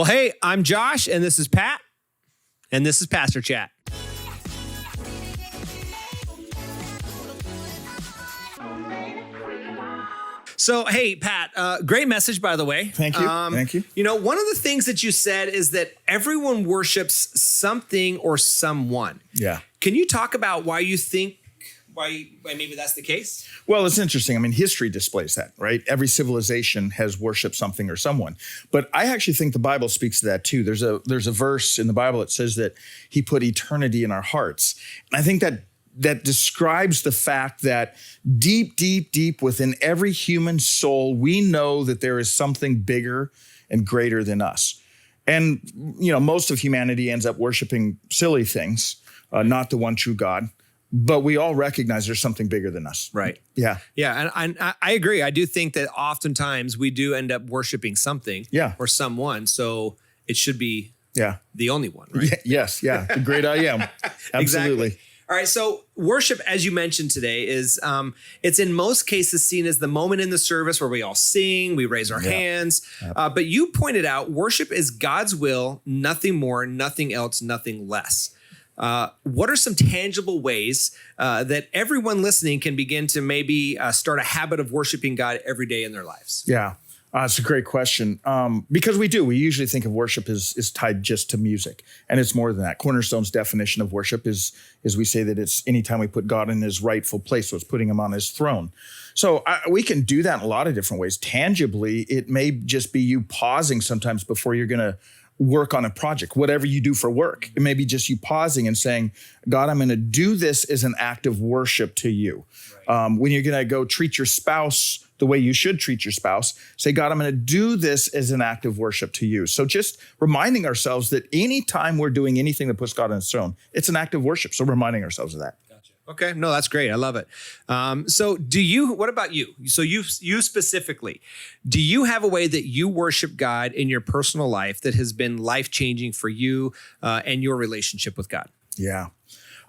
Well, hey, I'm Josh, and this is Pat, and this is Pastor Chat. So, hey, Pat, great message, by the way. Thank you. Thank you. You know, one of the things that you said is that everyone worships something or someone. Yeah. Can you talk about why you think, why maybe that's the case? Well, it's interesting. I mean, history displays that, right? Every civilization has worshiped something or someone. But I actually think the Bible speaks to that too. There's a verse in the Bible that says that he put eternity in our hearts. And I think that describes the fact that deep, deep, deep within every human soul, we know that there is something bigger and greater than us. And, you know, most of humanity ends up worshiping silly things, not the one true God. But we all recognize there's something bigger than us. Right. Yeah. Yeah. And I agree. I do think that oftentimes we do end up worshiping something or someone. So it should be the only one, right? Yes. Yeah. The great I am. Absolutely. Exactly. All right. So worship, as you mentioned today, is it's in most cases seen as the moment in the service where we all sing, we raise our hands. But you pointed out worship is God's will, nothing more, nothing else, nothing less. What are some tangible ways that everyone listening can begin to maybe start a habit of worshiping God every day in their lives? Yeah, it's a great question. Because we usually think of worship is tied just to music, and it's more than that. Cornerstone's definition of worship is we say that it's anytime we put God in his rightful place, so it's putting him on his throne. So we can do that in a lot of different ways. Tangibly, it may just be you pausing sometimes before you're going to work on a project, whatever you do for work. It may be just you pausing and saying, God, I'm going to do this as an act of worship to you. Right. When you're going to go treat your spouse the way you should treat your spouse, say, God, I'm going to do this as an act of worship to you. So just reminding ourselves that anytime we're doing anything that puts God on his throne, it's an act of worship. So reminding ourselves of that. Okay. No, that's great. I love it. So what about you? So you specifically, do you have a way that you worship God in your personal life that has been life-changing for you and your relationship with God? Yeah.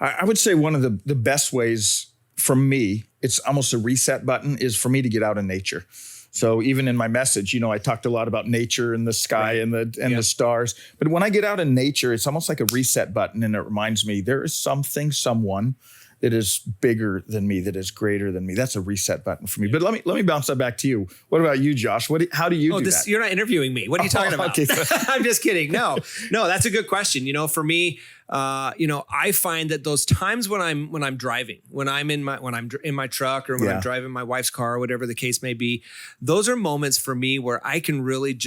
I would say one of the best ways for me, it's almost a reset button, is for me to get out in nature. So even in my message, you know, I talked a lot about nature and the sky and the stars. But when I get out in nature, it's almost like a reset button, and it reminds me there is someone that is bigger than me, that is greater than me. That's a reset button for me. But let me bounce that back to you. What about you, Josh? How do you do that? You're not interviewing me. What are you talking about? Okay. I'm just kidding. No, that's a good question. You know, for me, I find that those times when I'm driving, when I'm in my truck, or when I'm driving my wife's car, or whatever the case may be, those are moments for me where I can really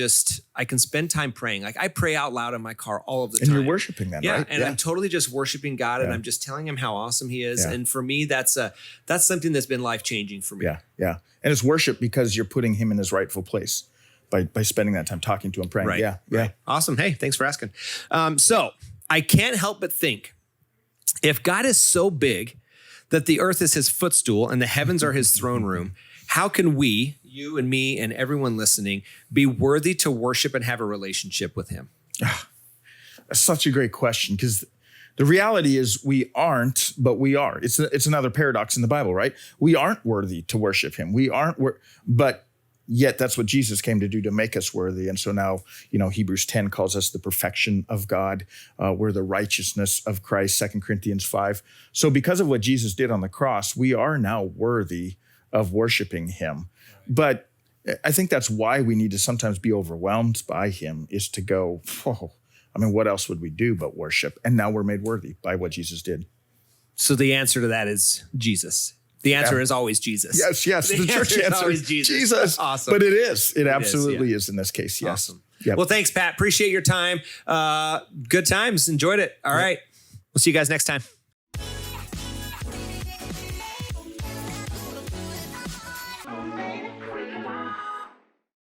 I can spend time praying. Like I pray out loud in my car all of the time. And you're worshiping then, right? And I'm totally just worshiping God, and I'm just telling him how awesome he is. Yeah. And for me, that's something that's been life-changing for me. Yeah. And it's worship because you're putting him in his rightful place by spending that time talking to him, praying. Right. Yeah. Right. Awesome. Hey, thanks for asking. So I can't help but think, if God is so big that the earth is his footstool and the heavens are his throne room, how can we, you and me and everyone listening, be worthy to worship and have a relationship with him? That's such a great question, because the reality is we aren't, but we are. It's another paradox in the Bible, right? We aren't worthy to worship him. We aren't, but yet that's what Jesus came to do, to make us worthy. And so now, you know, Hebrews 10 calls us the perfection of God. We're the righteousness of Christ, 2 Corinthians 5. So because of what Jesus did on the cross, we are now worthy of worshiping him. But I think that's why we need to sometimes be overwhelmed by him, is to go, what else would we do but worship? And now we're made worthy by what Jesus did. So the answer to that is Jesus. The answer is always Jesus. Yes. The church answer is always Jesus. Awesome. But it is. It absolutely is in this case. Yes. Awesome. Yep. Well, thanks, Pat. Appreciate your time. Good times. Enjoyed it. All right. We'll see you guys next time.